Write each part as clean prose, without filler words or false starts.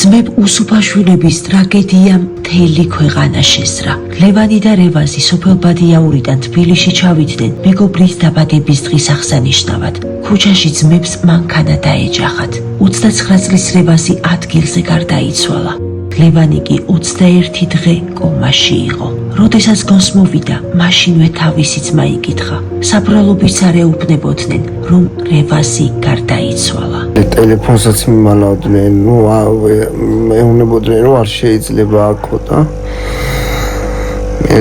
ძმებ უსუფაშვილების ტრაგედიამ მთელი ქვეყანა შესძრა. ლევანი და რევაზი სოფელ ბადიაურიდან თბილისში ჩავიდნენ მეგობრის დაბადების დღის აღსანიშნავად. ქუჩაში ძმებს მანქანა დაეჯახათ. 29 წლის რევაზი ადგილზე გარდაიცვალა. ლევანი კი 21 დღე კომაში იყო. როდესაც გონს მოვიდა, მაშინვე თავისი ძმა იკითხა. საბრალობის არ ეუბნებოდნენ, რომ რევაზი გარდაიცვალა. ტელეფონსაც მიმალავდნენ, მეუბნებოდნენ, რომ არ შეიძლება აქო და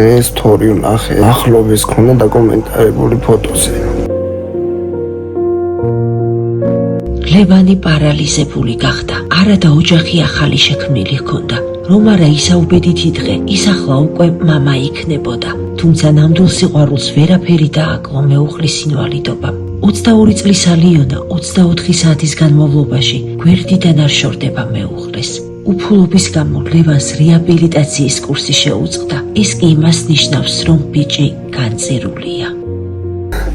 მე სტორი ვნახე, ახლობის ქონდა დაკომენტარებული ფოტოზე. ლევანი პარალიზებული გახდა. არა და ოჯახი ახალი შექმნილი ჰქონდა. რომ არა ისაუბედით იდღე, ის ახლა უკვე მამა იქნებოდა. თუმცა ნამდვილ სიყვარულს ვერაფერი დააკლო მეუღლის ინვალიდობა. 22 წლისა ლიონა 24 საათის განმავლობაში გვერდიდან არ შორდება მეუღლეს. უფულობის გამო ლევანს რეაბილიტაციის კურსი შეუწყდა. ეს კი იმას ნიშნავს, რომ ბიჭი განწირულია.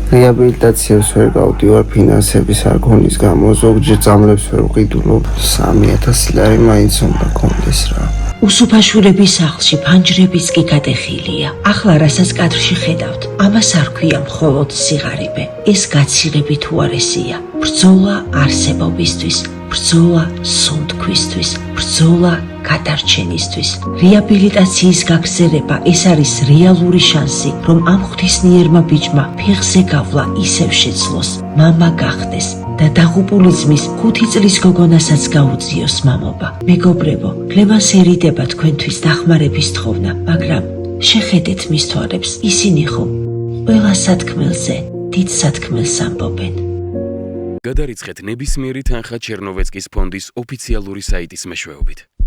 რეაბილიტაციას ვერ გავდივარ ფინანსების არ ქონის გამო, ზოგჯერ წამლებს ვერ ვყიდულობ, 3000 ლარი მაინც უნდა კონდეს რა. უსუფაშვილების სახლში ფანჯრებიც კი გადახილია. ახლა რასაც კადრში ხედავთ, ამას არ ქვია მხოლოდ სიღარიბე. ეს გაცილებით უარესია. ბრძოლა არსებობისთვის, ბრძოლა სუნთქვისთვის, ბრძოლა გადარჩენისთვის. რეაბილიტაციის გაგზერება ეს არის რეალური შანსი, რომ ამ ღვთისმიერმა ბიჭმა ფეხზე გავლა ისევ შეძლოს, მამა გახდეს და დაღუპული ძმის 5 წლის გოგონასაც გაუძიოს მამობა. მეგობრებო, ლევანს ერიდება თქვენთვის დახმარების თხოვნა, მაგრამ შეხედეთ მის თვალებს, ისინი ხომ ყველა სათქმელზე დიდ სათქმელს ამბობენ. გადარიცხეთ ნებისმიერი თანხა ჩერნოვეცკის ფონდის ოფიციალური საიტის მეშვეობით.